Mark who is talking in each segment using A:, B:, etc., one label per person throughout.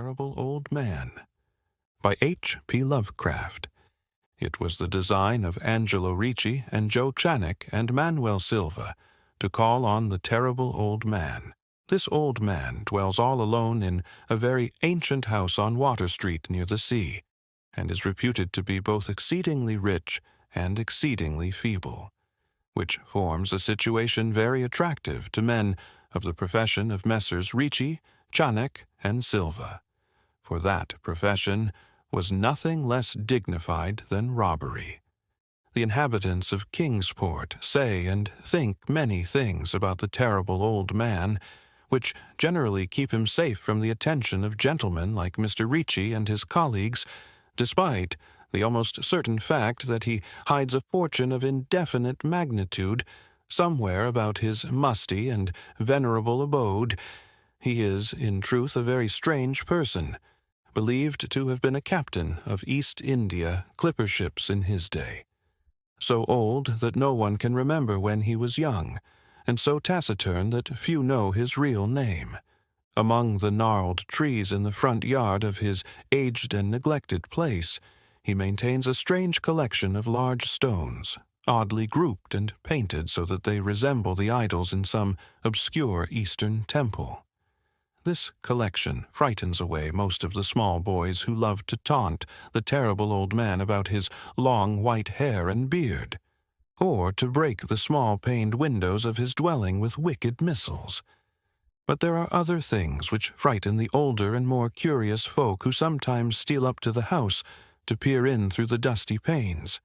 A: Terrible Old Man by H.P. Lovecraft. It was the design of Angelo Ricci and Joe Channock and Manuel Silva to call on the terrible old man. This old man dwells all alone in a very ancient house on Water Street near the sea, and is reputed to be both exceedingly rich and exceedingly feeble, which forms a situation very attractive to men of the profession of Messrs. Ricci, Channock, and Silva, for that profession was nothing less dignified than robbery. The inhabitants of Kingsport say and think many things about the terrible old man, which generally keep him safe from the attention of gentlemen like Mr. Ricci and his colleagues, despite the almost certain fact that he hides a fortune of indefinite magnitude somewhere about his musty and venerable abode. He is, in truth, a very strange person, believed to have been a captain of East India clipper ships in his day, so old that no one can remember when he was young, and so taciturn that few know his real name. Among the gnarled trees in the front yard of his aged and neglected place, he maintains a strange collection of large stones, oddly grouped and painted so that they resemble the idols in some obscure Eastern temple. This collection frightens away most of the small boys who love to taunt the terrible old man about his long white hair and beard, or to break the small paned windows of his dwelling with wicked missiles. But there are other things which frighten the older and more curious folk who sometimes steal up to the house to peer in through the dusty panes.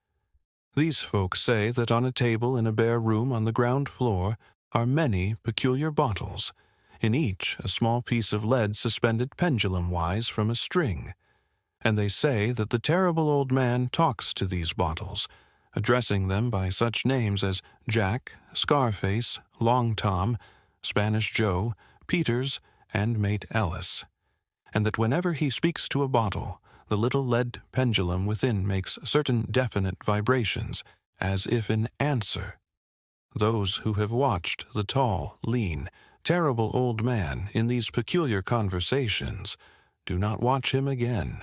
A: These folk say that on a table in a bare room on the ground floor are many peculiar bottles, in each a small piece of lead suspended pendulum-wise from a string, and they say that the terrible old man talks to these bottles, addressing them by such names as Jack, Scarface, Long Tom, Spanish Joe, Peters, and Mate Ellis, and that whenever he speaks to a bottle, the little lead pendulum within makes certain definite vibrations, as if in answer. Those who have watched the tall, lean, terrible old man in these peculiar conversations do not watch him again.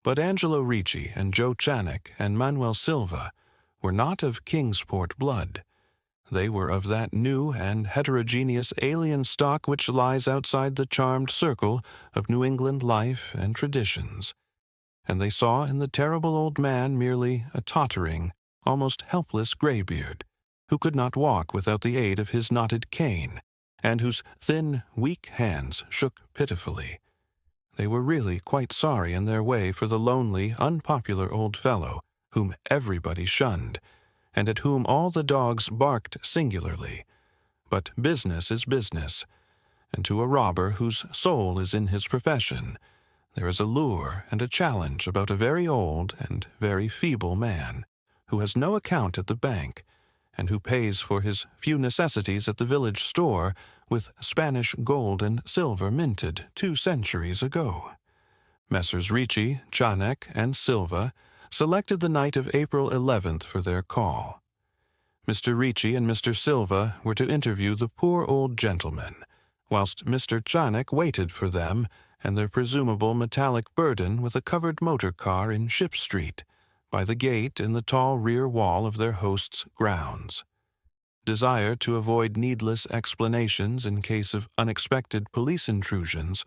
A: But Angelo Ricci and Joe Channock and Manuel Silva were not of Kingsport blood. They were of that new and heterogeneous alien stock which lies outside the charmed circle of New England life and traditions, and they saw in the terrible old man merely a tottering, almost helpless graybeard, who could not walk without the aid of his knotted cane, and whose thin, weak hands shook pitifully. They were really quite sorry in their way for the lonely, unpopular old fellow whom everybody shunned, and at whom all the dogs barked singularly. But business is business, and to a robber whose soul is in his profession, there is a lure and a challenge about a very old and very feeble man, who has no account at the bank, and who pays for his few necessities at the village store with Spanish gold and silver minted 2 centuries ago. Messrs. Ricci, Channock, and Silva selected the night of April 11th for their call. Mr. Ricci and Mr. Silva were to interview the poor old gentleman, whilst Mr. Channock waited for them and their presumable metallic burden with a covered motor car in Ship Street, by the gate in the tall rear wall of their host's grounds. Desire to avoid needless explanations in case of unexpected police intrusions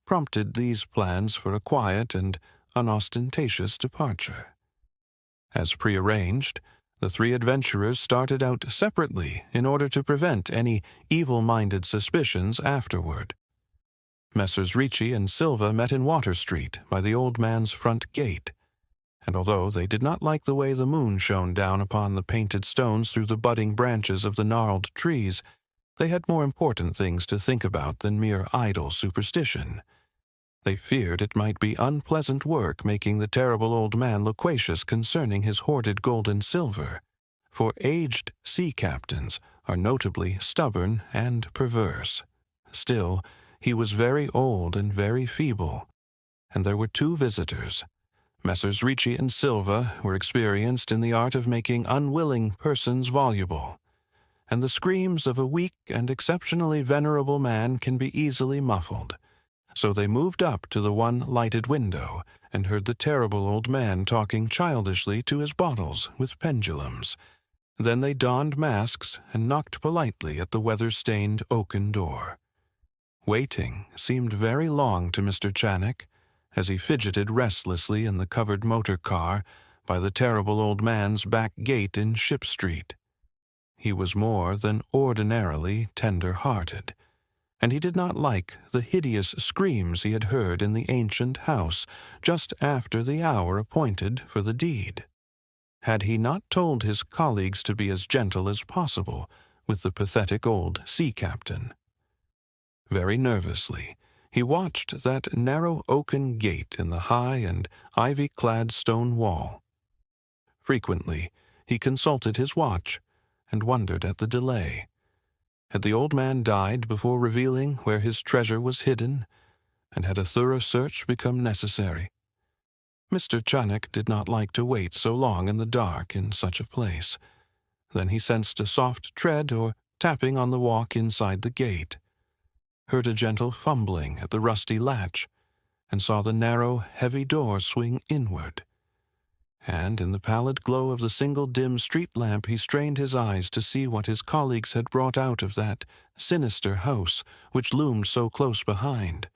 A: prompted these plans for a quiet and unostentatious departure. As prearranged, the 3 adventurers started out separately in order to prevent any evil-minded suspicions afterward. Messrs. Ricci and Silva met in Water Street by the old man's front gate, and although they did not like the way the moon shone down upon the painted stones through the budding branches of the gnarled trees, they had more important things to think about than mere idle superstition. They feared it might be unpleasant work making the terrible old man loquacious concerning his hoarded gold and silver, for aged sea captains are notably stubborn and perverse. Still, he was very old and very feeble, and there were 2 visitors. Messrs. Ricci and Silva were experienced in the art of making unwilling persons voluble, and the screams of a weak and exceptionally venerable man can be easily muffled. So they moved up to the one lighted window and heard the terrible old man talking childishly to his bottles with pendulums. Then they donned masks and knocked politely at the weather-stained oaken door. Waiting seemed very long to Mr. Channick, as he fidgeted restlessly in the covered motor car by the terrible old man's back gate in Ship Street. He was more than ordinarily tender-hearted, and he did not like the hideous screams he had heard in the ancient house just after the hour appointed for the deed. Had he not told his colleagues to be as gentle as possible with the pathetic old sea captain? Very nervously, he watched that narrow oaken gate in the high and ivy-clad stone wall. Frequently, he consulted his watch and wondered at the delay. Had the old man died before revealing where his treasure was hidden, and had a thorough search become necessary? Mr. Channick did not like to wait so long in the dark in such a place. Then he sensed a soft tread or tapping on the walk inside the gate, heard a gentle fumbling at the rusty latch, and saw the narrow, heavy door swing inward. And in the pallid glow of the single dim street lamp he strained his eyes to see what his colleagues had brought out of that sinister house which loomed so close behind.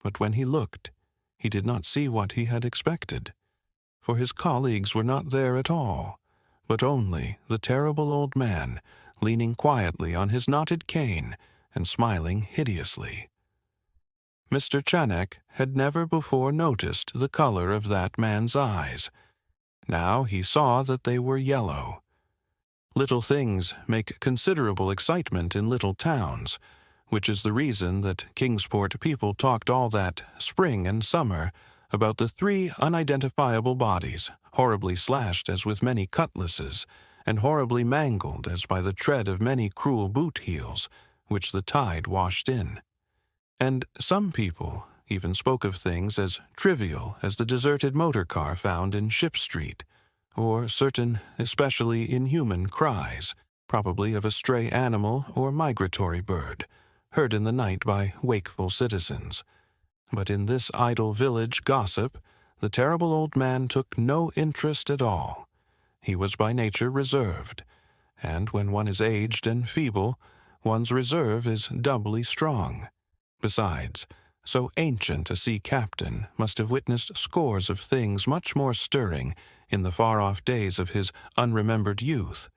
A: But when he looked, he did not see what he had expected, for his colleagues were not there at all, but only the terrible old man, leaning quietly on his knotted cane and smiling hideously. Mr. Channick had never before noticed the color of that man's eyes. Now he saw that they were yellow. Little things make considerable excitement in little towns, which is the reason that Kingsport people talked all that spring and summer about the 3 unidentifiable bodies, horribly slashed as with many cutlasses, and horribly mangled as by the tread of many cruel boot heels, which the tide washed in. And some people even spoke of things as trivial as the deserted motor car found in Ship Street, or certain especially inhuman cries, probably of a stray animal or migratory bird, heard in the night by wakeful citizens. But in this idle village gossip, the terrible old man took no interest at all. He was by nature reserved, and when one is aged and feeble, one's reserve is doubly strong. Besides, so ancient a sea captain must have witnessed scores of things much more stirring in the far-off days of his unremembered youth,